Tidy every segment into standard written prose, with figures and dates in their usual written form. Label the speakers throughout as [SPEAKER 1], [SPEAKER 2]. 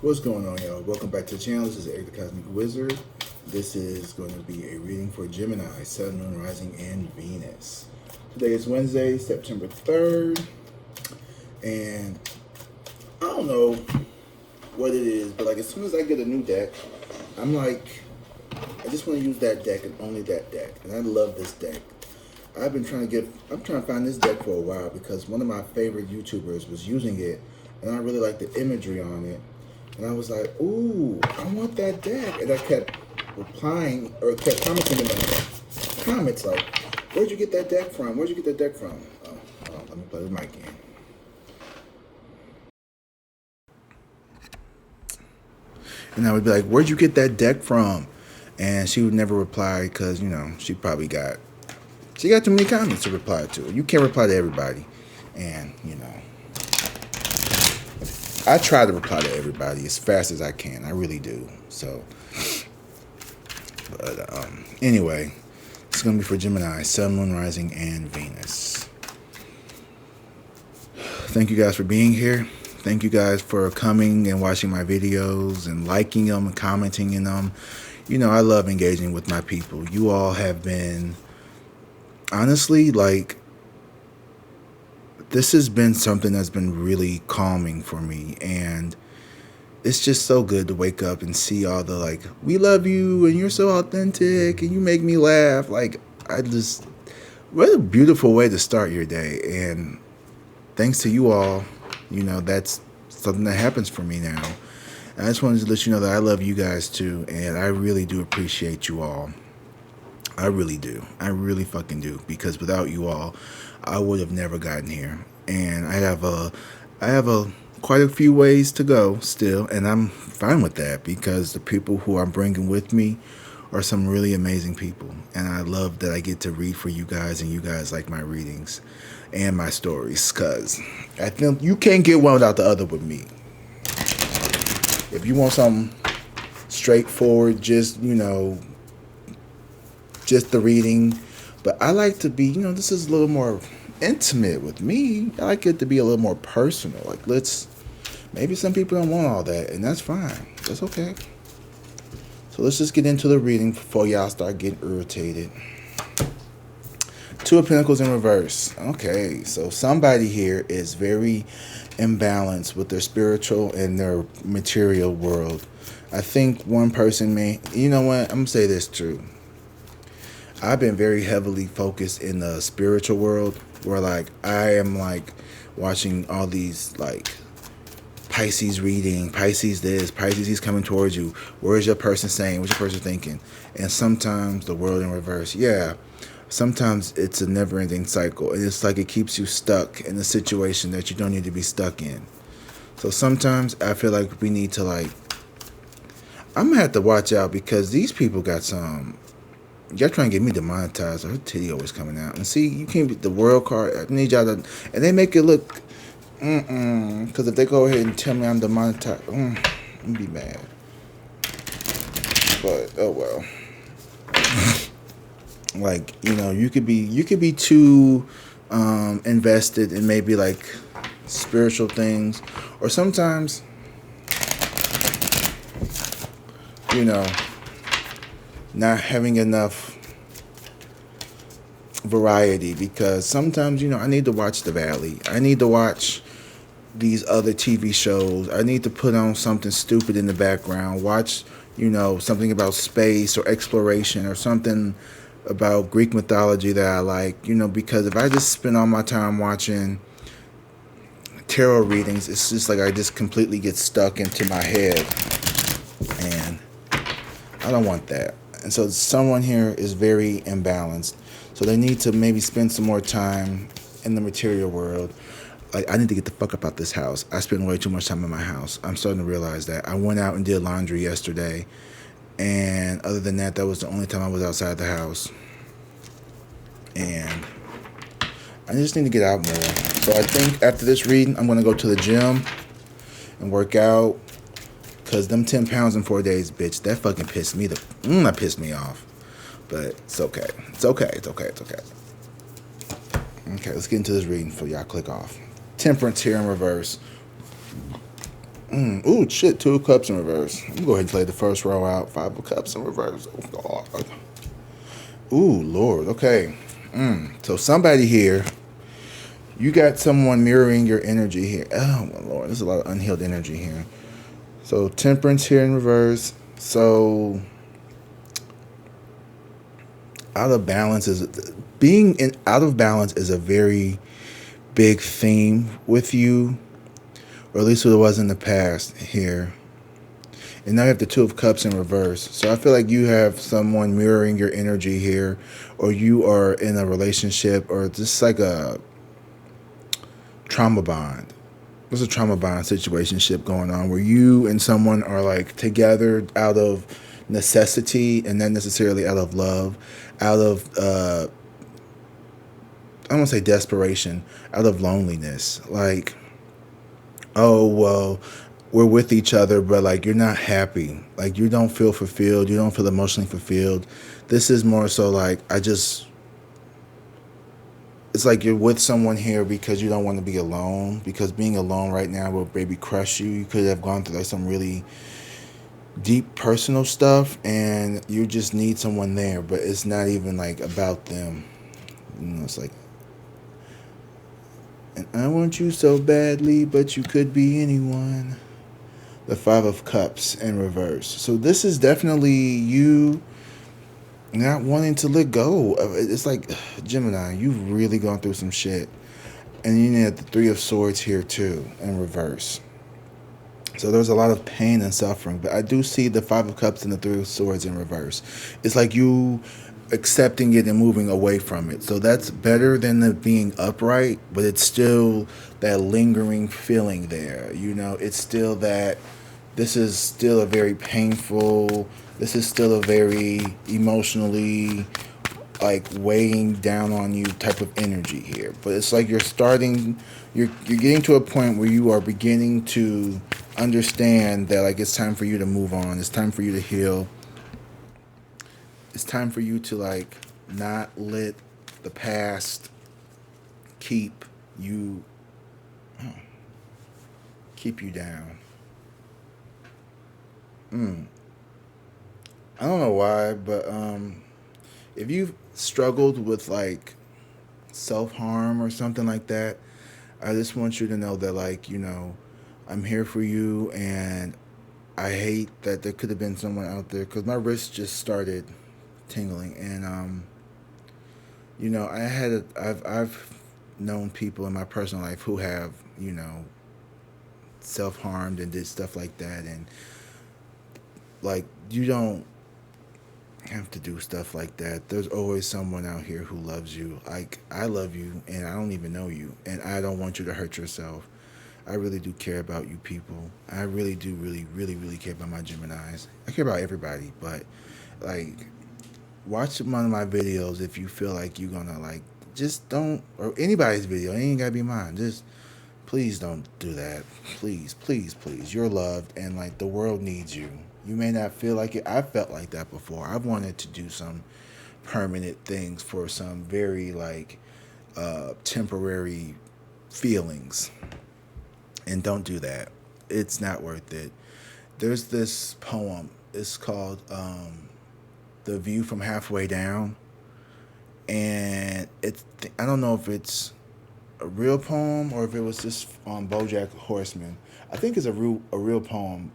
[SPEAKER 1] What's going on, y'all? Welcome back to the channel. This is Eric the Cosmic Wizard. This is going to be a reading for Gemini, Sun, Moon, Rising, and Venus. Today is Wednesday, September 3rd. And I don't know what it is, but like as soon as I get a new deck, I'm like, I just want to use that deck and only that deck. And I love this deck. I'm trying to find this deck for a while because one of my favorite YouTubers was using it, and I really like the imagery on it. And I was like, ooh, I want that deck. And I kept replying, or kept commenting in the comments like, where'd you get that deck from? Where'd you get that deck from? Oh, let me play the mic in. And I would be like, where'd you get that deck from? And she would never reply because, you know, she got too many comments to reply to. You can't reply to everybody. And, you know, I try to reply to everybody as fast as I can. I really do. So, but anyway, it's going to be for Gemini, Sun, Moon, Rising, and Venus. Thank you guys for being here. Thank you guys for coming and watching my videos and liking them and commenting in them. You know, I love engaging with my people. You all have been, honestly, like, this has been something that's been really calming for me, and it's just so good to wake up and see all the like, we love you and you're so authentic and you make me laugh. Like, what a beautiful way to start your day. And thanks to you all, you know, that's something that happens for me now. And I just wanted to let you know that I love you guys too, and I really do appreciate you all. I really do. I really fucking do, because without you all, I would have never gotten here. And I have quite a few ways to go still, and I'm fine with that because the people who I'm bringing with me are some really amazing people, and I love that I get to read for you guys, and you guys like my readings and my stories, because I think you can't get one without the other with me. If you want something straightforward, just, you know, just the reading. But I like to be, you know, this is a little more intimate with me. I like it to be a little more personal. Like, maybe some people don't want all that, and that's fine. That's okay. So let's just get into the reading before y'all start getting irritated. Two of Pentacles in reverse. Okay, so somebody here is very imbalanced with their spiritual and their material world. I think one person may, you know what, I'm going to say this too. I've been very heavily focused in the spiritual world, where like I am like watching all these like Pisces reading, Pisces this, Pisces he's coming towards you. Where's your person saying? What's your person thinking? And sometimes the world in reverse. Yeah, sometimes it's a never-ending cycle, and it's like it keeps you stuck in a situation that you don't need to be stuck in. So sometimes I feel like we need to like, I'm gonna have to watch out because these people got some. Y'all trying to get me demonetized. Her titty always coming out. And see, you can't beat the world card. I need y'all to, and they make it look, because if they go ahead and tell me I'm demonetized, I'm gonna be mad. But oh well. Like, you know, you could be too invested in maybe like spiritual things, or sometimes, you know, not having enough variety, because sometimes, you know, I need to watch the valley. I need to watch these other TV shows. I need to put on something stupid in the background. Watch, you know, something about space or exploration or something about Greek mythology that I like, you know, because if I just spend all my time watching tarot readings, it's just like I just completely get stuck into my head, and I don't want that. And so someone here is very imbalanced. So they need to maybe spend some more time in the material world. Like, I need to get the fuck up out this house. I spend way too much time in my house. I'm starting to realize that. I went out and did laundry yesterday, and other than that, that was the only time I was outside the house. And I just need to get out more. So I think after this reading, I'm going to go to the gym and work out. Because them 10 pounds in 4 days, bitch, that fucking pissed me that pissed me off. But it's okay. It's okay. It's okay. It's okay. Okay, let's get into this reading before y'all click off. Temperance here in reverse. Ooh, shit, 2 of Cups in reverse. I'm gonna go ahead and play the first row out. 5 of Cups in reverse. Oh, God. Ooh, Lord. Okay. So somebody here, you got someone mirroring your energy here. Oh, my Lord. There's a lot of unhealed energy here. So Temperance here in reverse. So out of balance is out of balance is a very big theme with you, or at least what it was in the past here. And now you have the 2 of Cups in reverse. So I feel like you have someone mirroring your energy here, or you are in a relationship, or just like a trauma bond. There's a trauma bond situationship going on where you and someone are like together out of necessity and not necessarily out of love, out of I don't want to say desperation, out of loneliness. Like, oh well, we're with each other, but like you're not happy. Like you don't feel fulfilled. You don't feel emotionally fulfilled. This is more so like it's like you're with someone here because you don't want to be alone. Because being alone right now will maybe crush you. You could have gone through like some really deep personal stuff, and you just need someone there. But it's not even like about them. It's like, and I want you so badly, but you could be anyone. The 5 of Cups in reverse. So this is definitely you not wanting to let go. It's like, Gemini, you've really gone through some shit. And you need the 3 of Swords here too in reverse. So there's a lot of pain and suffering. But I do see the 5 of Cups and the 3 of Swords in reverse. It's like you accepting it and moving away from it. So that's better than the being upright, but it's still that lingering feeling there. It's still that this is still a very painful, this is still a very emotionally like weighing down on you type of energy here. But it's like you're getting to a point where you are beginning to understand that like it's time for you to move on. It's time for you to heal. It's time for you to like not let the past keep you down. I don't know why, but if you've struggled with like self harm or something like that, I just want you to know that like I'm here for you, and I hate that there could have been someone out there because my wrist just started tingling, and I've known people in my personal life who have self harmed and did stuff like that, and like you don't have to do stuff like that. There's always someone out here who loves you. Like I love you, and I don't even know you, and I don't want you to hurt yourself. I really do care about you people. I really do really, really, really care about my Geminis. I care about everybody, but like watch one of my videos if you feel like you're gonna like just don't, or anybody's video, it ain't gotta be mine. Just please don't do that. Please, please, please. You're loved, and like the world needs you. You may not feel like it. I felt like that before. I wanted to do some permanent things for some very like temporary feelings, and don't do that. It's not worth it. There's this poem. It's called "The View from Halfway Down," and I don't know if it's a real poem or if it was just on BoJack Horseman. I think it's a real poem.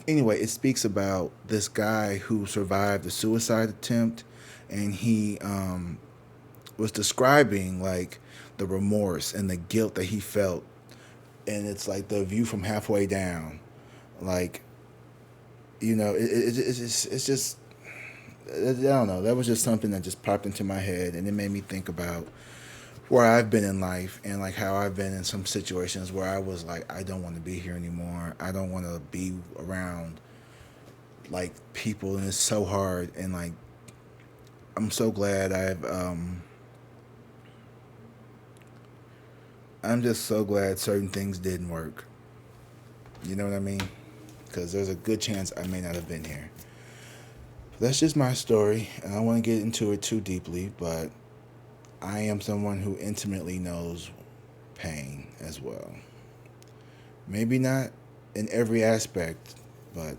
[SPEAKER 1] Anyway, it speaks about this guy who survived a suicide attempt, and he was describing like the remorse and the guilt that he felt, and it's like the view from halfway down, like it's just I don't know. That was just something that just popped into my head, and it made me think about where I've been in life and like how I've been in some situations where I was like, I don't want to be here anymore. I don't want to be around like people, and it's so hard. And like, I'm so glad I'm just so glad certain things didn't work. You know what I mean? Because there's a good chance I may not have been here. That's just my story, and I don't want to get into it too deeply, but I am someone who intimately knows pain as well. Maybe not in every aspect, but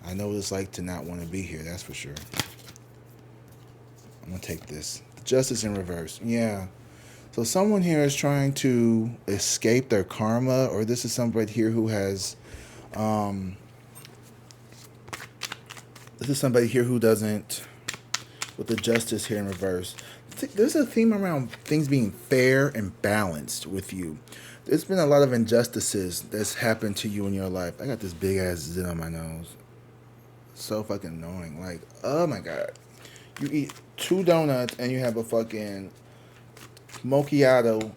[SPEAKER 1] I know what it's like to not want to be here, that's for sure. I'm going to take this. Justice in reverse. Yeah. So someone here is trying to escape their karma, or this is somebody here who has, this is somebody here who doesn't, with the justice here in reverse. There's a theme around things being fair and balanced with you. There's been a lot of injustices that's happened to you in your life. I got this big ass zit on my nose. So fucking annoying. Like, oh my god. You eat 2 donuts and you have a fucking macchiato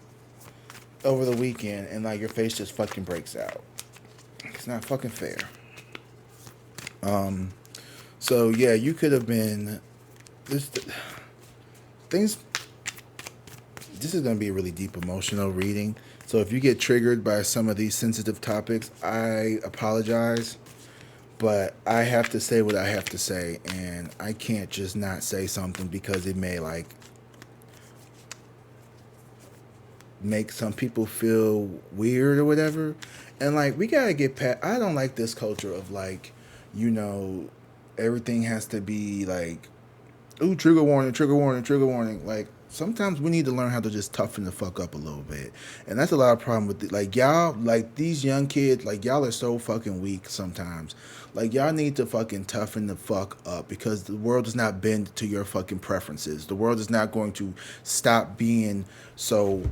[SPEAKER 1] over the weekend and like your face just fucking breaks out. It's not fucking fair. So yeah, you could have been this things. This is going to be a really deep emotional reading. So if you get triggered by some of these sensitive topics, I apologize. But I have to say what I have to say, and I can't just not say something because it may like make some people feel weird or whatever. And like we gotta get past. I don't like this culture of like, you know, everything has to be like, ooh, trigger warning, trigger warning, trigger warning. Like sometimes we need to learn how to just toughen the fuck up a little bit. And that's a lot of problem with it. Like y'all, like these young kids, like y'all are so fucking weak sometimes. Like y'all need to fucking toughen the fuck up because the world does not bend to your fucking preferences. The world is not going to stop being so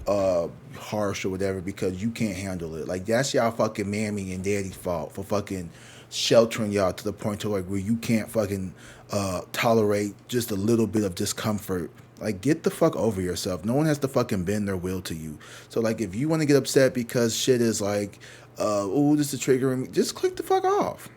[SPEAKER 1] harsh or whatever because you can't handle it. Like that's y'all fucking mammy and daddy's fault for fucking sheltering y'all to the point to like where you can't fucking tolerate just a little bit of discomfort. Like get the fuck over yourself. No one has to fucking bend their will to you. So like if you want to get upset because shit is like oh, this is triggering me, just click the fuck off.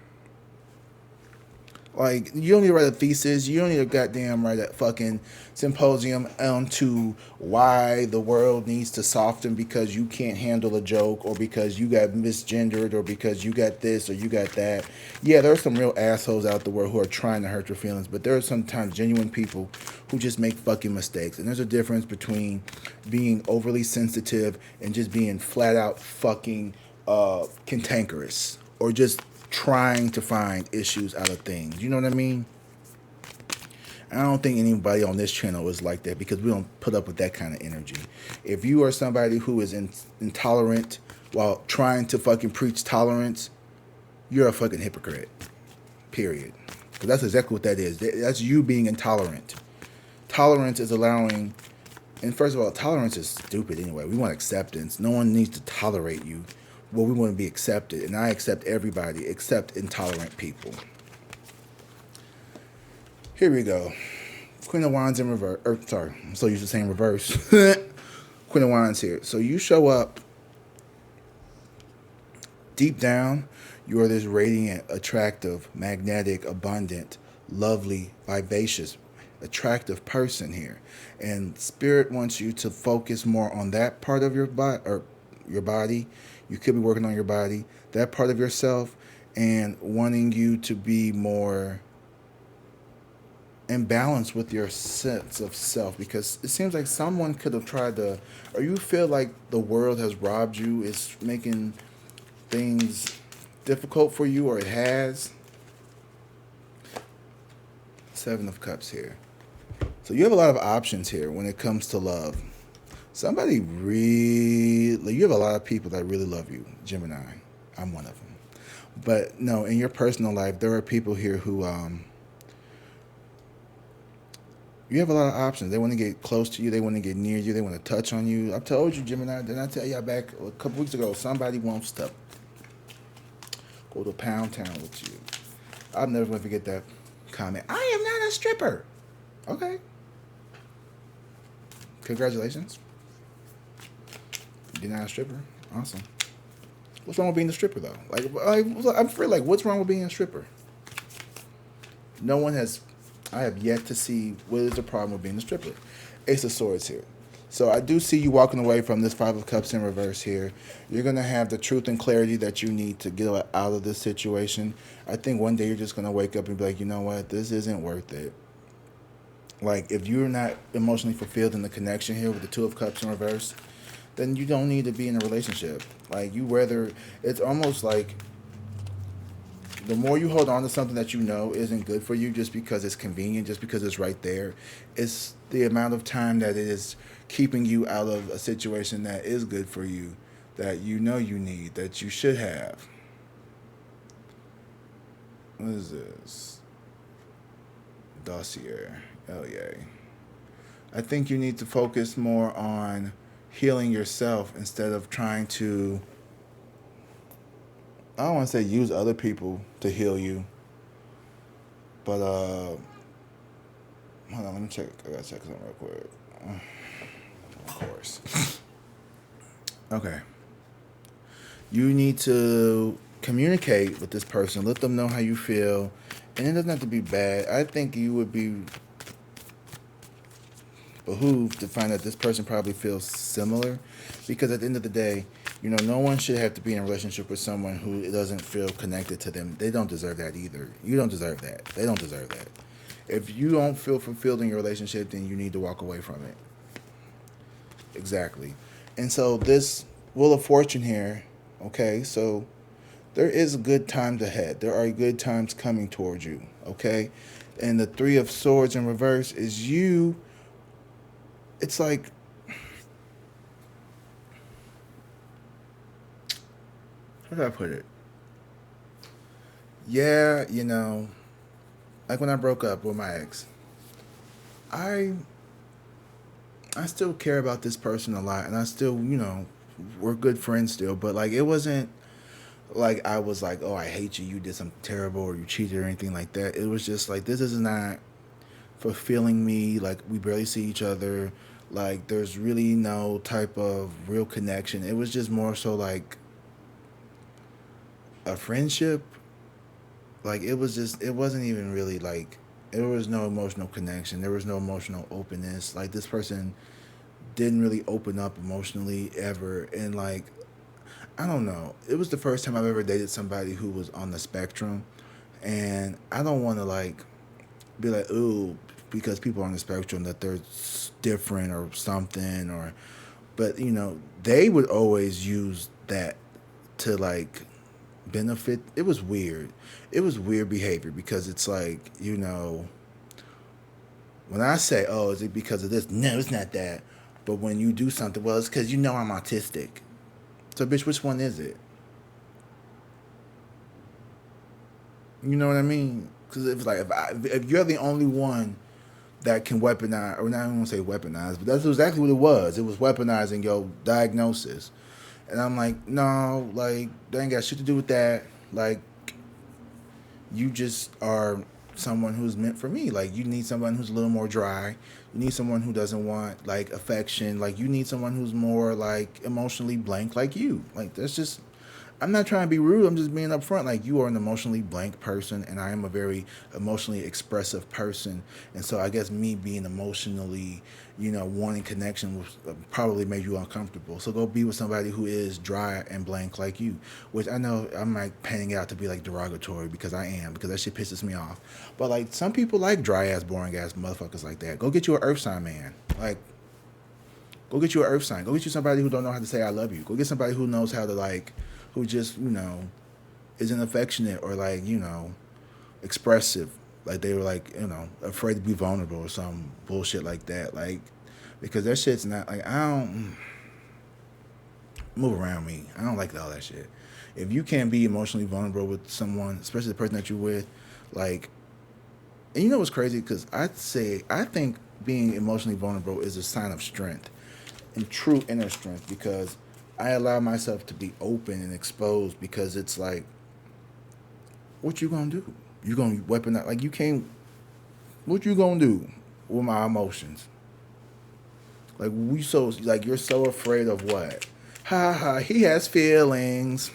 [SPEAKER 1] Like, you don't need to write a thesis. You don't need to goddamn write a fucking symposium onto why the world needs to soften because you can't handle a joke or because you got misgendered or because you got this or you got that. Yeah, there are some real assholes out the world who are trying to hurt your feelings, but there are sometimes genuine people who just make fucking mistakes. And there's a difference between being overly sensitive and just being flat out fucking cantankerous or just trying to find issues out of things. You know what I mean? I don't think anybody on this channel is like that because we don't put up with that kind of energy. If you are somebody who is intolerant while trying to fucking preach tolerance, you're a fucking hypocrite. Period. Because that's exactly what that is. That's you being intolerant. Tolerance is allowing, and first of all, tolerance is stupid anyway. We want acceptance. No one needs to tolerate you. Well, we want to be accepted, and I accept everybody except intolerant people. Here we go. Queen of Wands in reverse. Sorry, I'm so used to saying reverse. Queen of Wands here. So you show up deep down. You are this radiant, attractive, magnetic, abundant, lovely, vivacious, attractive person here. And Spirit wants you to focus more on that part of your body, or your body. You could be working on your body, that part of yourself, and wanting you to be more in balance with your sense of self, because it seems like someone could have tried to, or you feel like the world has robbed you, it's making things difficult for you, or it has. 7 of Cups here. So you have a lot of options here when it comes to love. Somebody really, you have a lot of people that really love you, Gemini. I'm one of them. But no, in your personal life, there are people here who, you have a lot of options. They want to get close to you. They want to get near you. They want to touch on you. I told you, Gemini, didn't I tell y'all back a couple weeks ago, somebody wants to go to Pound Town with you. I'm never going to forget that comment. I am not a stripper. Okay. Congratulations. You're not a stripper? Awesome. What's wrong with being a stripper, though? I'm free. Like, what's wrong with being a stripper? No one has... I have yet to see what is the problem with being a stripper. Ace of Swords here. So I do see you walking away from this 5 of Cups in reverse here. You're going to have the truth and clarity that you need to get out of this situation. I think one day you're just going to wake up and be like, you know what? This isn't worth it. Like, if you're not emotionally fulfilled in the connection here with the 2 of Cups in reverse, then you don't need to be in a relationship. Like, you rather, it's almost like the more you hold on to something that you know isn't good for you just because it's convenient, just because it's right there, it's the amount of time that it is keeping you out of a situation that is good for you, that you know you need, that you should have. What is this? Dossier. Oh, yay. I think you need to focus more on healing yourself instead of trying to, I don't want to say use other people to heal you, but hold on, let me check. I gotta check something real quick. Of course. Okay. You need to communicate with this person. Let them know how you feel, and it doesn't have to be bad. I think you would be behooved to find that this person probably feels similar, because at the end of the day, no one should have to be in a relationship with someone who doesn't feel connected to them. They don't deserve that either. You don't deserve that. They don't deserve that. If you don't feel fulfilled in your relationship, then you need to walk away from it. Exactly. And so this Wheel of Fortune here, okay, so there is good times ahead. There are good times coming towards you, okay? And the Three of Swords in reverse is you. It's like, how do I put it? Yeah, like when I broke up with my ex, I I still care about this person a lot, and I still, we're good friends still. But like, it wasn't like I was like, oh, I hate you, you did something terrible, or you cheated, or anything like that. It was just like, this is not fulfilling me. Like, we barely see each other. Like, there's really no type of real connection. It was just more so like a friendship. Like, it wasn't even really like, there was no emotional connection. There was no emotional openness. Like, this person didn't really open up emotionally ever. And like, I don't know. It was the first time I've ever dated somebody who was on the spectrum. And I don't want to like be like, ooh, because people on the spectrum that they're different or something, or, but they would always use that to like benefit. It was weird. It was weird behavior, because it's like, when I say, oh, is it because of this? No, it's not that. But when you do something, well, it's because I'm autistic. So, bitch, which one is it? You know what I mean? Because if like if you're the only one that can weaponize, or not even want to say weaponize, but that's exactly what it was. It was weaponizing your diagnosis. And I'm like, no, like, that ain't got shit to do with that. Like, you just are someone who's meant for me. Like, you need someone who's a little more dry. You need someone who doesn't want like affection. Like, you need someone who's more like emotionally blank, like you. Like, that's just, I'm not trying to be rude. I'm just being upfront. Like, you are an emotionally blank person, and I am a very emotionally expressive person. And so I guess me being emotionally, wanting connection was probably made you uncomfortable. So go be with somebody who is dry and blank like you, which I know I'm like panning out to be like derogatory, because I am, because that shit pisses me off. But like, some people like dry ass, boring ass motherfuckers like that. Go get you an earth sign man. Like, go get you an earth sign. Go get you somebody who don't know how to say I love you. Go get somebody who knows how to like, who just, isn't affectionate, or like, expressive. Like, they were like, afraid to be vulnerable or some bullshit like that. Like, because that shit's not like, I don't move around me. I don't like all that shit. If you can't be emotionally vulnerable with someone, especially the person that you're with, like, and you know what's crazy? Because I think being emotionally vulnerable is a sign of strength, and true inner strength, because I allow myself to be open and exposed, because it's like, what you gonna do? You gonna weaponize? Like, you can't. What you gonna do with my emotions? Like, you're so afraid of what? Ha ha. He has feelings.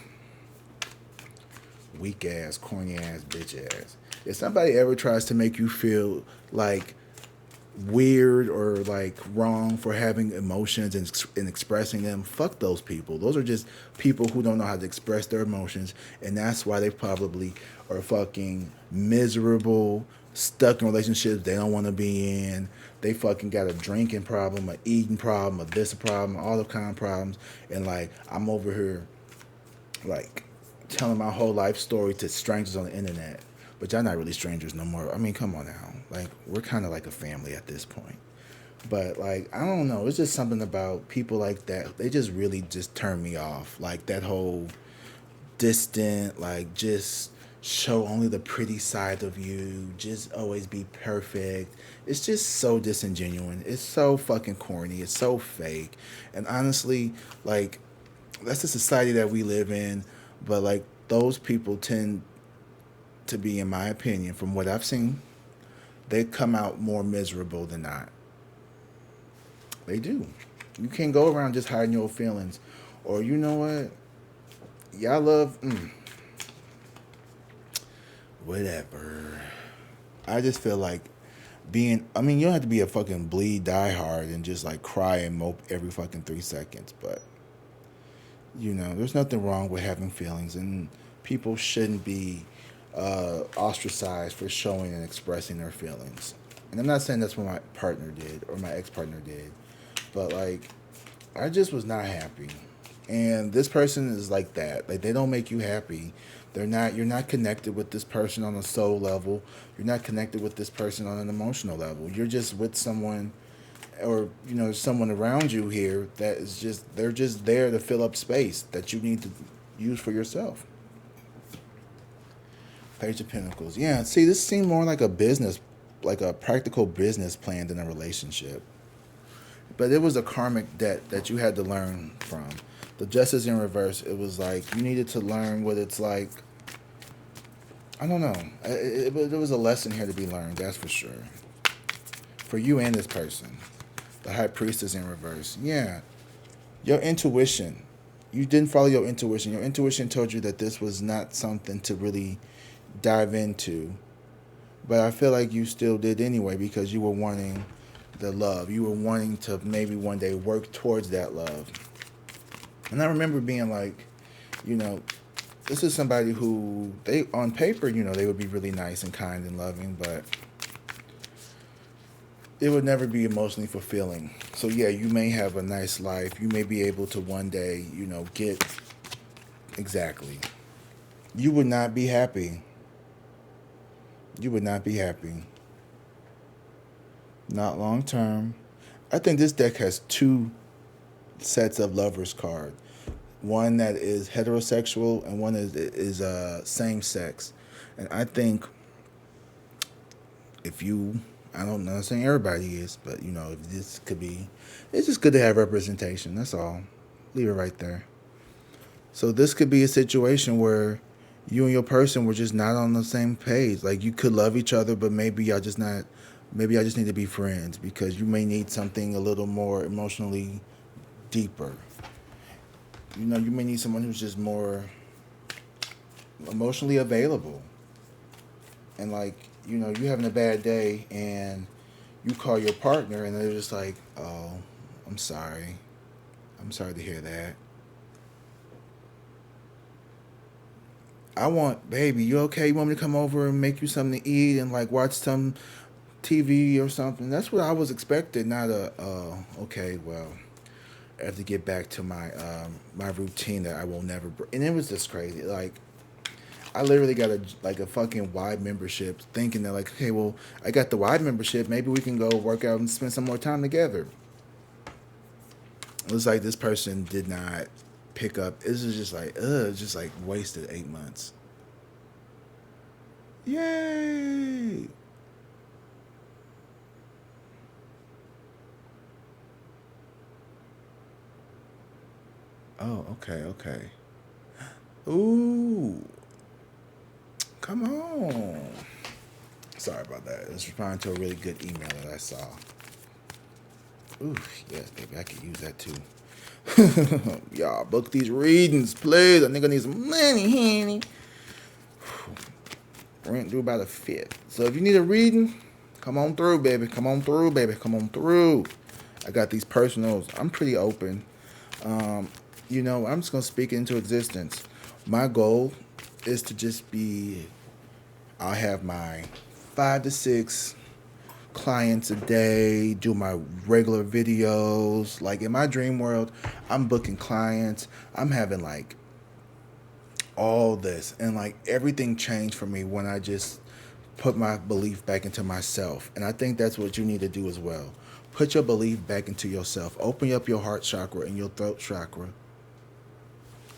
[SPEAKER 1] Weak ass, corny ass, bitch ass. If somebody ever tries to make you feel like weird or like wrong for having emotions and expressing them, fuck those people. Those are just people who don't know how to express their emotions, and that's why they probably are fucking miserable, stuck in relationships they don't want to be in. They fucking got a drinking problem, a eating problem, a this problem, all the kind of problems. And like I'm over here like telling my whole life story to strangers on the internet. But y'all not really strangers no more. I mean, come on now. Like we're kind of like a family at this point. But like I don't know, it's just something about people like that. They just really just turn me off. Like that whole distant, like just show only the pretty side of you, just always be perfect. It's just so disingenuous. It's so fucking corny. It's so fake. And honestly, like that's the society that we live in. But like those people tend to be, in my opinion, from what I've seen, they come out more miserable than not. They do. You can't go around just hiding your feelings. Or you know what? Y'all love whatever. I just feel like being. I mean, you don't have to be a fucking bleed die hard and just like cry and mope every fucking 3 seconds. But you know, there's nothing wrong with having feelings, and people shouldn't be ostracized for showing and expressing their feelings. And I'm not saying that's what my partner did or my ex partner did, but like, I just was not happy. And this person is like that. Like they don't make you happy. They're not. You're not connected with this person on a soul level. You're not connected with this person on an emotional level. You're just with someone, or you know, someone around you here that is just. They're just there to fill up space that you need to use for yourself. Page of Pentacles. Yeah. See, this seemed more like a business, like a practical business plan than a relationship. But it was a karmic debt that you had to learn from. The justice in reverse, it was like you needed to learn what it's like. I don't know. There was a lesson here to be learned, that's for sure. For you and this person. The High Priestess in reverse. Yeah. Your intuition. You didn't follow your intuition. Your intuition told you that this was not something to really dive into. But I feel like you still did anyway because you were wanting the love. You were wanting to maybe one day work towards that love. And I remember being like, you know, this is somebody who they on paper, you know, they would be really nice and kind and loving, but it would never be emotionally fulfilling. So yeah, you may have a nice life. You may be able to one day, you know, get exactly. You would not be happy. You would not be happy. Not long term. I think this deck has two sets of lovers card. One that is heterosexual and one is same sex. And I think if you, I don't know, I'm saying everybody is, but you know, if this could be, it's just good to have representation. That's all. Leave it right there. So this could be a situation where you and your person were just not on the same page. Like you could love each other, but maybe y'all just not. Maybe I just need to be friends because you may need something a little more emotionally deeper. You know, you may need someone who's just more emotionally available. And like, you know, you having a bad day and you call your partner and they're just like, "Oh, I'm sorry. I'm sorry to hear that. I want, baby, you okay? You want me to come over and make you something to eat and like watch some TV or something?" That's what I was expecting, not a, okay, well, I have to get back to my routine that I will never And it was just crazy. Like, I literally got a fucking wide membership thinking that like, okay, well, I got the wide membership. Maybe we can go work out and spend some more time together. It was like this person did not pick up. It was just like, just like wasted 8 months. Yay! Oh, okay, okay. Ooh, come on. Sorry about that. Let's respond to a really good email that I saw. Ooh, yes, baby, I could use that too. Y'all, book these readings, please. A nigga needs some money, honey. Rent due by the 5th. So if you need a reading, come on through, baby. Come on through, baby. Come on through. I got these personals. I'm pretty open. You know, I'm just going to speak it into existence. My goal is to just be, I'll have my 5 to 6 clients a day, do my regular videos. Like in my dream world, I'm booking clients. I'm having like all this, and like everything changed for me when I just put my belief back into myself. And I think that's what you need to do as well. Put your belief back into yourself. Open up your heart chakra and your throat chakra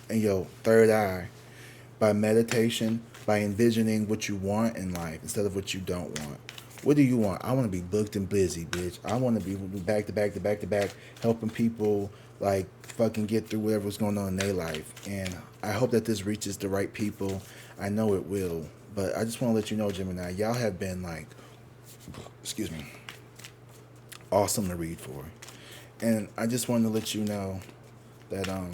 [SPEAKER 1] and your third eye by meditation, by envisioning what you want in life instead of what you don't want. What do you want? I want to be booked and busy, bitch. I want to be back to back to back to back, helping people like fucking get through whatever's going on in their life. And I hope that this reaches the right people. I know it will. But I just want to let you know, Gemini, y'all have been like, excuse me, awesome to read for. And I just wanted to let you know that I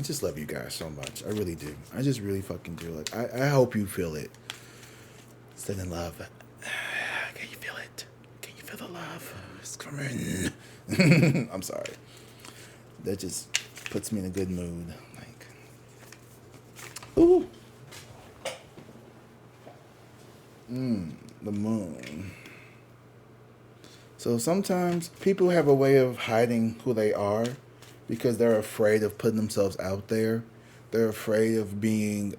[SPEAKER 1] just love you guys so much. I really do. I just really fucking do. Like I hope you feel it. Sending love. Can you feel it? Can you feel the love? It's coming. I'm sorry. That just puts me in a good mood. Like, ooh. The moon. So sometimes people have a way of hiding who they are because they're afraid of putting themselves out there. They're afraid of being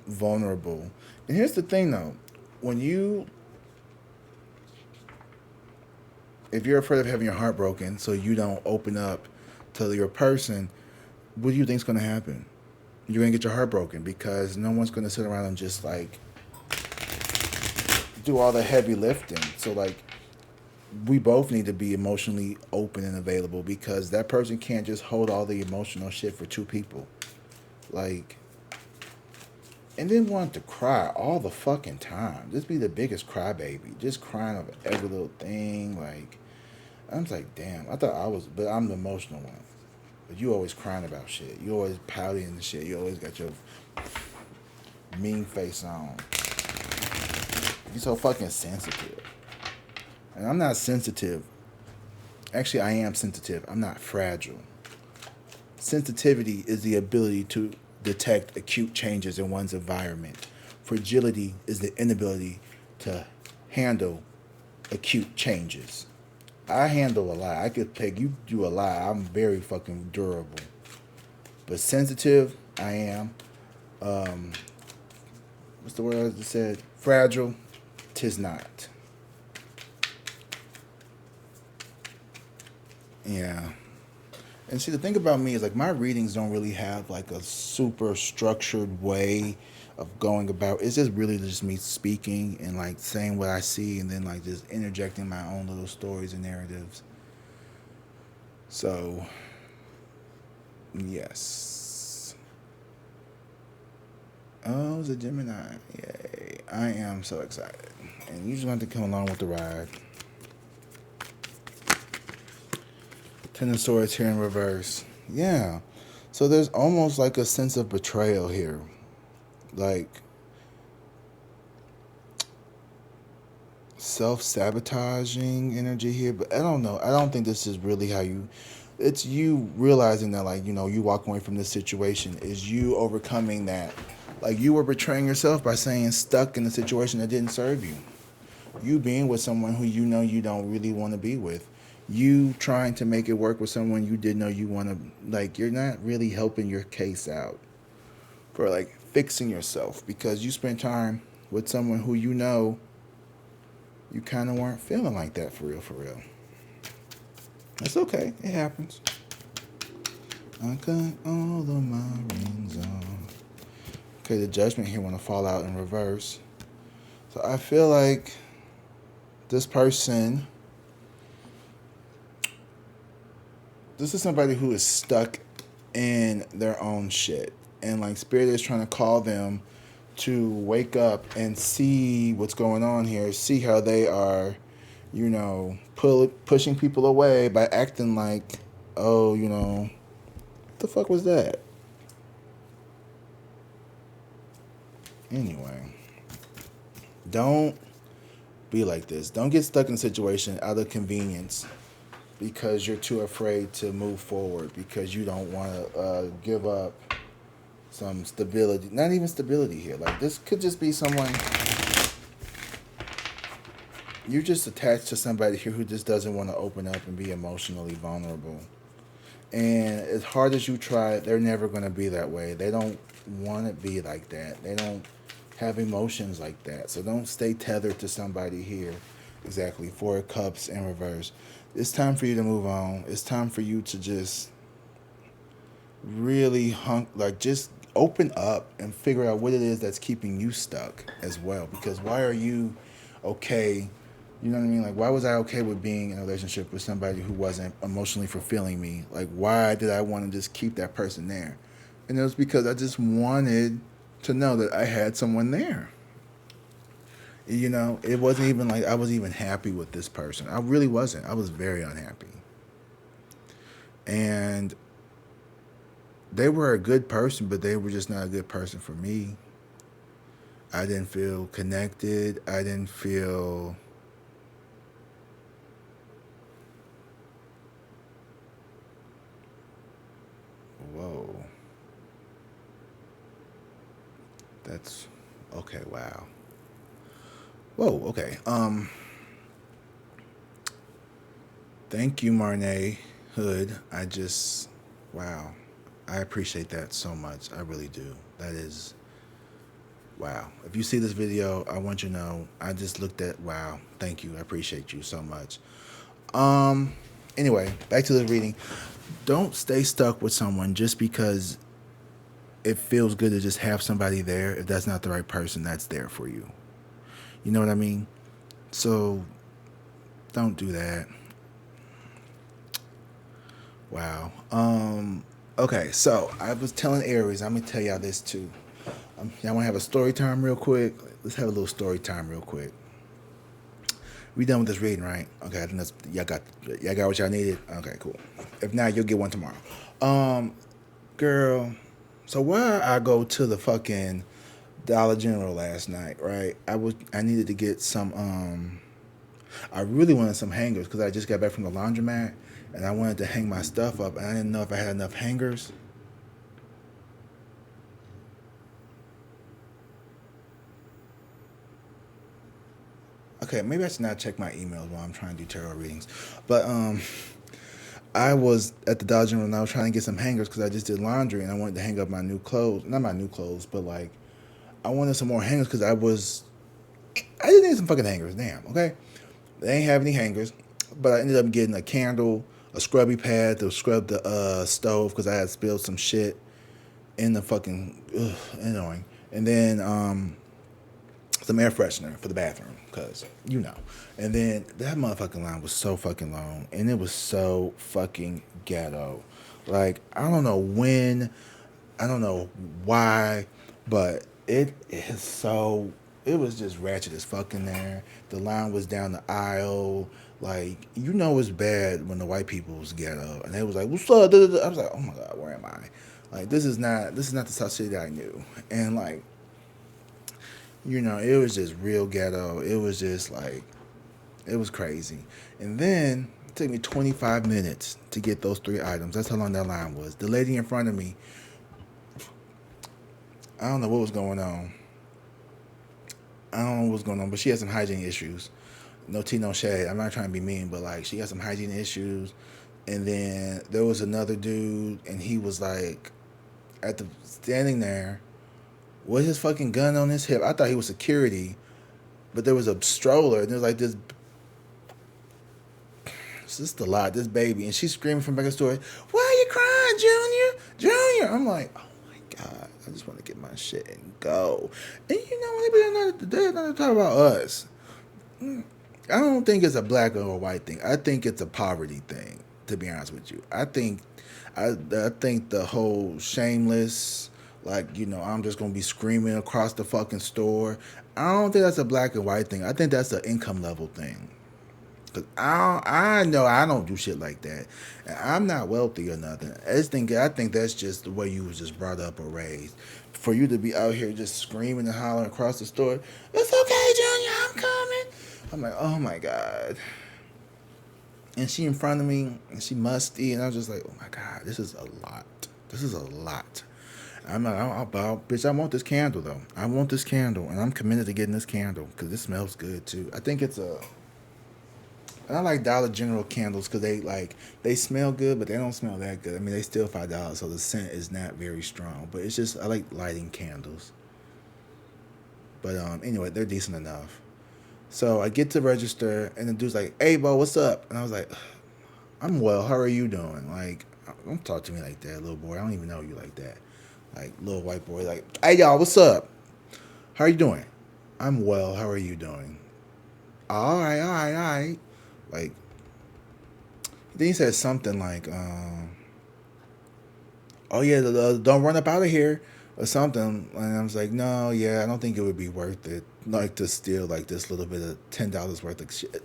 [SPEAKER 1] vulnerable. And here's the thing though. If you're afraid of having your heart broken so you don't open up to your person, what do you think's going to happen? You're going to get your heart broken because no one's going to sit around and just like do all the heavy lifting. So like we both need to be emotionally open and available because that person can't just hold all the emotional shit for two people. Like, and then want to cry all the fucking time. Just be the biggest crybaby. Just crying over every little thing. Like, I'm like, damn, I thought I was, but I'm the emotional one. But you always crying about shit. You always pouting and shit. You always got your mean face on. You're so fucking sensitive. And I'm not sensitive. Actually, I am sensitive. I'm not fragile. Sensitivity is the ability to detect acute changes in one's environment. Fragility is the inability to handle acute changes. I handle a lot. I could take you do a lot. I'm very fucking durable. But sensitive, I am. What's the word I just said? Fragile, 'tis not. Yeah. And see, the thing about me is like my readings don't really have like a super structured way of going about. It's just really just me speaking and like saying what I see and then like just interjecting my own little stories and narratives. So, yes. Oh, it's a Gemini. Yay. I am so excited. And you just want to come along with the ride. Ten of Swords here in reverse. Yeah. So there's almost like a sense of betrayal here. Like self-sabotaging energy here. But I don't know. I don't think this is really how you... It's you realizing that, like, you know, you walk away from this situation. Is you overcoming that. Like, you were betraying yourself by saying stuck in a situation that didn't serve you. You being with someone who you know you don't really want to be with. You trying to make it work with someone you didn't know you want to, like, you're not really helping your case out for, like, fixing yourself because you spent time with someone who you know you kind of weren't feeling like that for real, for real. It's okay. It happens. I got all of my rings on. Okay, the Judgment here want to fall out in reverse. So I feel like this person... This is somebody who is stuck in their own shit. And like Spirit is trying to call them to wake up and see what's going on here. See how they are, you know, pushing people away by acting like, oh, you know, what the fuck was that? Anyway, don't be like this. Don't get stuck in a situation out of convenience because you're too afraid to move forward because you don't want to give up some stability. Not even stability here. Like, this could just be someone you're just attached to, somebody here who just doesn't want to open up and be emotionally vulnerable. And as hard as you try, they're never going to be that way. They don't want to be like that. They don't have emotions like that. So don't stay tethered to somebody here. Exactly. 4 of Cups in reverse. It's time for you to move on. It's time for you to just really just open up and figure out what it is that's keeping you stuck as well. Because why are you okay? You know what I mean? Like, why was I okay with being in a relationship with somebody who wasn't emotionally fulfilling me? Like, why did I want to just keep that person there? And it was because I just wanted to know that I had someone there. You know, it wasn't even like I was even happy with this person. I really wasn't. I was very unhappy. And they were a good person, but they were just not a good person for me. I didn't feel connected. I didn't feel... Whoa. That's... Okay, wow. Whoa, okay. Thank you, Marnay Hood. I just... Wow. I appreciate that so much. I really do. That is... Wow. If you see this video, I want you to know, I just looked at... Wow. Thank you. I appreciate you so much. Anyway, back to the reading. Don't stay stuck with someone just because it feels good to just have somebody there. If that's not the right person that's there for you. You know what I mean? So don't do that. Wow. Okay, so I was telling Aries, I'm gonna tell y'all this too. Y'all wanna have a story time real quick? Let's have a little story time real quick. We done with this reading, right? Okay, I think that's y'all got what y'all needed. Okay, cool. If not, you'll get one tomorrow. Girl, so why I go to the fucking Dollar General last night, right? I needed to get some I really wanted some hangers because I just got back from the laundromat and I wanted to hang my stuff up and I didn't know if I had enough hangers. Okay, maybe I should not check my emails while I'm trying to do tarot readings. But I was at the Dollar General and I was trying to get some hangers because I just did laundry and I wanted to hang up my new clothes. Not my new clothes, but like I wanted some more hangers because I just need some fucking hangers. Damn, okay? They ain't have any hangers, but I ended up getting a candle, a scrubby pad to scrub the stove because I had spilled some shit in the fucking annoying. And then some air freshener for the bathroom because you know. And then that motherfucking line was so fucking long and it was so fucking ghetto. Like I don't know when, I don't know why, but it was just ratchet as fuck in there. The line was down the aisle. Like, you know it's bad when the white people was ghetto. And they was like, what's up? I was like, oh my God, where am I? Like, this is not the South City that I knew. And like, you know, it was just real ghetto. It was just like, it was crazy. And then it took me 25 minutes to get those 3 items. That's how long that line was. The lady in front of me, I don't know what was going on. But she had some hygiene issues. No tea, no shade. I'm not trying to be mean, but like she got some hygiene issues. And then there was another dude, and he was like standing there with his fucking gun on his hip. I thought he was security, but there was a stroller, and there was like this. It's just a lot. This baby, and she's screaming from back of the store. Why are you crying, Junior? Junior? I'm like, oh my God, I just want to get my shit and go. And you know, they're not talking about us. I don't think it's a black or a white thing. I think it's a poverty thing, to be honest with you. I think the whole shameless, like, you know, I'm just gonna be screaming across the fucking store. I don't think that's a black and white thing. I think that's an income level thing. Cause I know I don't do shit like that. And I'm not wealthy or nothing. I think that's just the way you was just brought up or raised. For you to be out here just screaming and hollering across the store, it's okay, Junior, I'm coming. I'm like, oh my God. And she in front of me, and she musty, and I was just like, oh my God, this is a lot. This is a lot. I'm like, bitch, I want this candle though. I want this candle, and I'm committed to getting this candle because this smells good too. I think it's a. And I like Dollar General candles because they smell good, but they don't smell that good. I mean, they still $5, so the scent is not very strong. But it's just I like lighting candles. But anyway, they're decent enough. So I get to register, and the dude's like, "Hey, Bo, what's up?" And I was like, "I'm well. How are you doing?" Like, don't talk to me like that, little boy. I don't even know you like that. Like, little white boy, like, "Hey, y'all, what's up? How are you doing?" "I'm well. How are you doing?" "All right, all right, all right." Like, then he said something like, "Oh yeah, don't run up out of here," or something. And I was like, "No, yeah, I don't think it would be worth it, like to steal like this little bit of $10 worth of shit."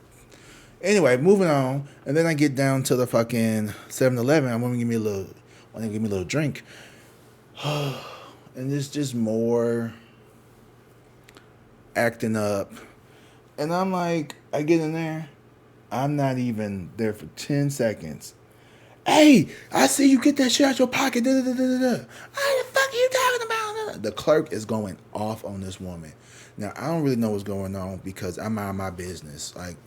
[SPEAKER 1] Anyway, moving on, and then I get down to the fucking 7-Eleven. I want to give me a little drink, and it's just more acting up. And I'm like, I get in there, I'm not even there for 10 seconds. "Hey, I see you get that shit out your pocket. Da, da, da, da, da. What the fuck are you talking about?" The clerk is going off on this woman. Now, I don't really know what's going on because I mind my business. Like,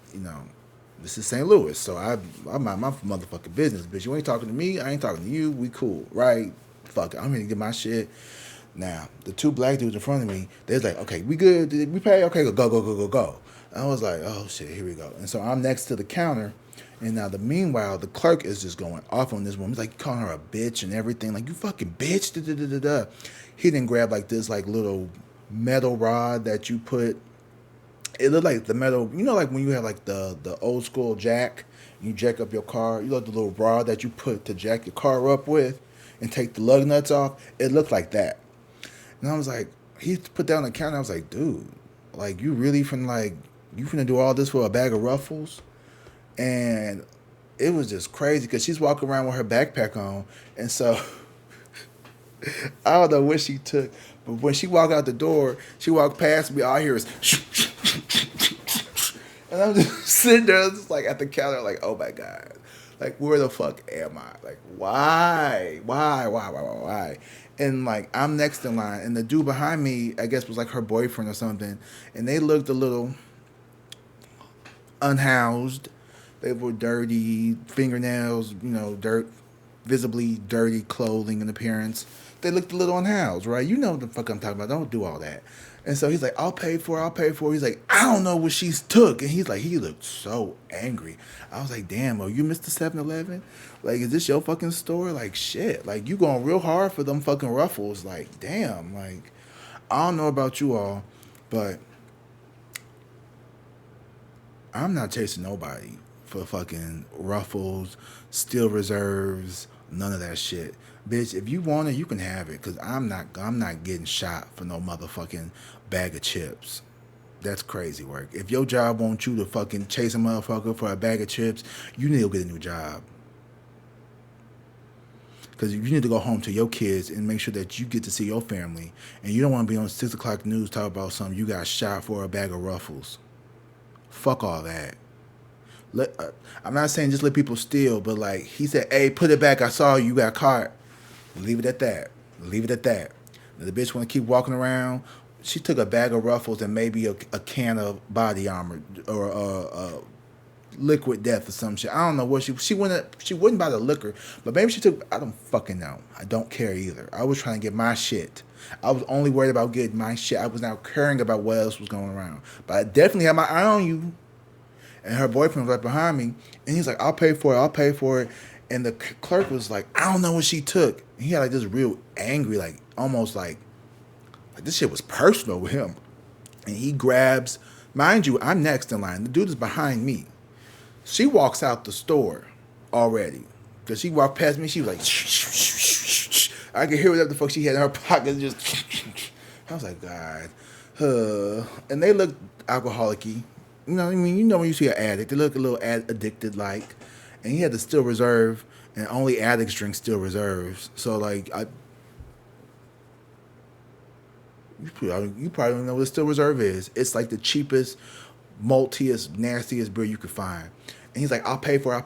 [SPEAKER 1] this is St. Louis, so I mind my motherfucking business. Bitch, you ain't talking to me. I ain't talking to you. We cool, right? Fuck it. I'm here to get my shit. Now, the two black dudes in front of me, they're like, "Okay, we good? Did we pay? Okay, go, go, go, go, go, go." I was like, "Oh shit, here we go." And so I'm next to the counter, and now meanwhile, the clerk is just going off on this woman. He's like calling her a bitch and everything, like, "You fucking bitch." Da, da, da, da, da. He didn't grab like this like little metal rod that you put. It looked like the metal, like when you have like the old school jack, you jack up your car. You know the little rod that you put to jack your car up with, and take the lug nuts off. It looked like that. And I was like, he put down the counter. I was like, "Dude, like you really you finna do all this for a bag of Ruffles?" And it was just crazy because she's walking around with her backpack on, and so I don't know what she took, but when she walked out the door, she walked past me. All I hear is, and I'm just sitting there, just like at the counter, like, "Oh my god, like where the fuck am I? Like why?" And like I'm next in line, and the dude behind me, I guess was like her boyfriend or something, and they looked a little unhoused. They were dirty fingernails, dirt, visibly dirty clothing and appearance. They looked a little unhoused, right? You know what the fuck I'm talking about. Don't do all that. And so he's like, "I'll pay for it. I'll pay for it." He's like, "I don't know what she's took." And he's like, he looked so angry. I was like, "Damn, you Mr. 7-Eleven? Like, is this your fucking store? Like, shit. Like, you going real hard for them fucking Ruffles. Like, damn. Like, I don't know about you all, but I'm not chasing nobody for fucking Ruffles, Steel Reserves, none of that shit. Bitch, if you want it, you can have it. Cause I'm not getting shot for no motherfucking bag of chips. That's crazy work. If your job wants you to fucking chase a motherfucker for a bag of chips, you need to get a new job. Because you need to go home to your kids and make sure that you get to see your family. And you don't want to be on 6 o'clock news talking about something you got shot for a bag of Ruffles. Fuck all that. I'm not saying just let people steal, but like he said, "Hey, put it back. I saw you got caught." Leave it at that. Leave it at that. Now, the bitch want to keep walking around. She took a bag of Ruffles and maybe a can of body armor or liquid death or some shit. I don't know what she wouldn't buy the liquor, but maybe she took. I don't fucking know. I don't care either. I was trying to get my shit. I was only worried about getting my shit. I was not caring about what else was going around. But I definitely had my eye on you. And her boyfriend was right behind me, and he's like, "I'll pay for it. I'll pay for it." And the clerk was like, "I don't know what she took." And he had like this real angry, like almost like this shit was personal with him. And he grabs, mind you, I'm next in line. The dude is behind me. She walks out the store already. Because she walked past me, she was like, I could hear whatever the fuck she had in her pocket. Just, I was like, God. And they look alcoholic-y. You know what I mean? You know when you see an addict, they look a little addicted like. And he had the Steel Reserve, and only addicts drink Steel Reserves. So, like, you probably don't know what Steel Reserve is. It's like the cheapest, maltiest, nastiest beer you could find. And he's like, I'll pay for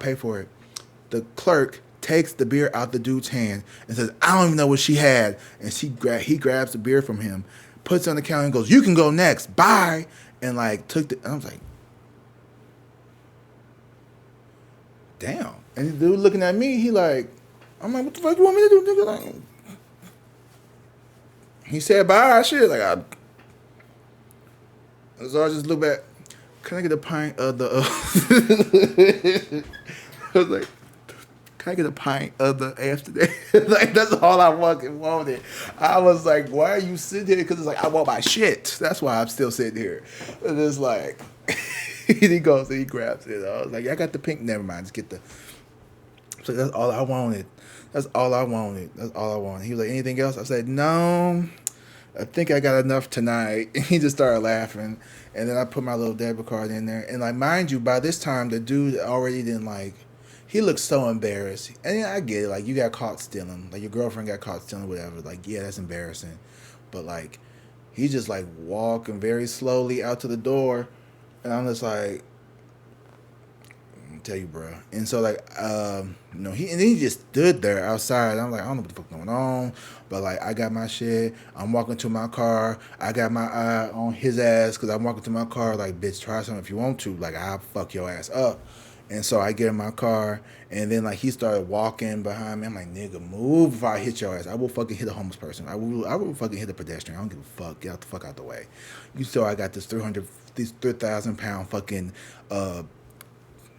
[SPEAKER 1] it. The clerk takes the beer out the dude's hand and says, I don't even know what she had. And he grabs the beer from him, puts it on the counter and goes, you can go next. Bye. And like I was like, damn. And the dude looking at me, he like, I'm like, what the fuck you want me to do, nigga? Like, he said bye, shit. Like, so I just look back. Can I get a pint of the? I was like, can I get a pint of the Amsterdam? Like, that's all I fucking wanted. I was like, why are you sitting here? Because it's like, I want my shit. That's why I'm still sitting here. And it's like, he goes and he grabs it. I was like, I got the pink. Never mind. Just get the. So that's all I wanted. That's all I wanted. That's all I wanted. He was like, anything else? I said, no. I think I got enough tonight. And he just started laughing. And then I put my little debit card in there. And like, mind you, by this time, the dude already didn't like, he looked so embarrassed. And yeah, I get it. Like, you got caught stealing. Like, your girlfriend got caught stealing, whatever. Like, yeah, that's embarrassing. But like, he just like walking very slowly out to the door. And I'm just like, tell you, bro. And so like, he just stood there outside. I'm like, I don't know what the fuck going on, but like, I got my shit. I'm walking to my car. I got my eye on his ass because I'm walking to my car. Like, bitch, try something if you want to. Like, I'll fuck your ass up. And so I get in my car, and then like he started walking behind me. I'm like, nigga, move before I hit your ass. I will fucking hit a homeless person. I will fucking hit a pedestrian. I don't give a fuck. Get out the fuck out the way. You saw I got this 3,000 pound fucking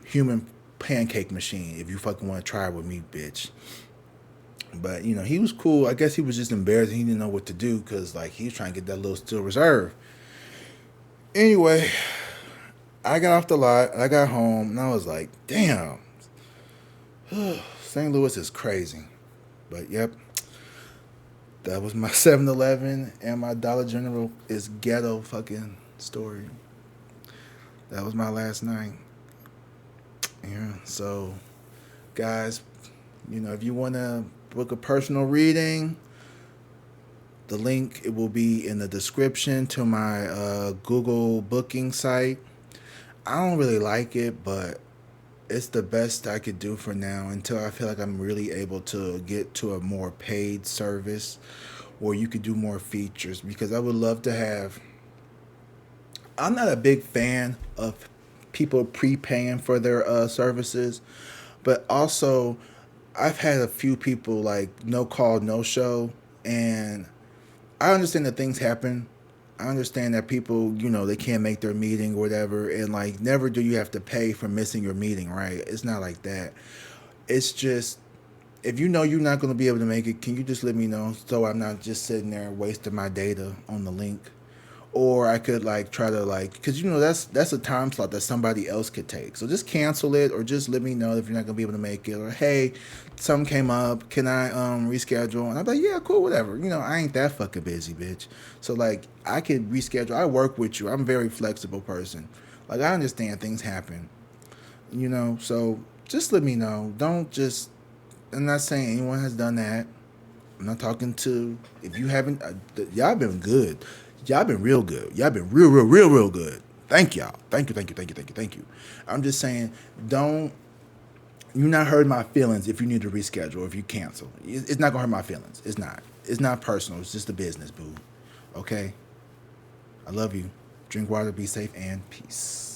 [SPEAKER 1] human pancake machine if you fucking want to try it with me, bitch. But he was cool. I guess he was just embarrassed. He didn't know what to do because like he was trying to get that little steel reserve. Anyway, I got off the lot. I got home and I was like, damn, St. Louis is crazy. But yep, that was my 7-Eleven and my Dollar General is ghetto fucking story. That was my last night. Yeah, so guys, if you want to book a personal reading, the link, it will be in the description to my Google booking site. I don't really like it, but it's the best I could do for now until I feel like I'm really able to get to a more paid service where you could do more features, because I would love to have. I'm not a big fan of people prepaying for their services, but also I've had a few people like no call, no show, and I understand that things happen. I understand that people, they can't make their meeting or whatever, and like never do you have to pay for missing your meeting, right? It's not like that. It's just, if you're not going to be able to make it, can you just let me know so I'm not just sitting there wasting my data on the link? Or I could like try to like, because that's a time slot that somebody else could take. So just cancel it, or just let me know if you're not gonna be able to make it. Or hey, something came up, can I reschedule? And I'm like, yeah, cool, whatever. I ain't that fucking busy, bitch. So like I could reschedule. I work with you. I'm a very flexible person. Like I understand things happen. So just let me know. Don't just. I'm not saying anyone has done that. I'm not talking to. If you haven't, y'all been good. Y'all been real good. Y'all been real good. Thank y'all. Thank you. I'm just saying, you're not hurting my feelings if you need to reschedule or if you cancel. It's not going to hurt my feelings. It's not. It's not personal. It's just a business, boo. Okay? I love you. Drink water, be safe, and peace.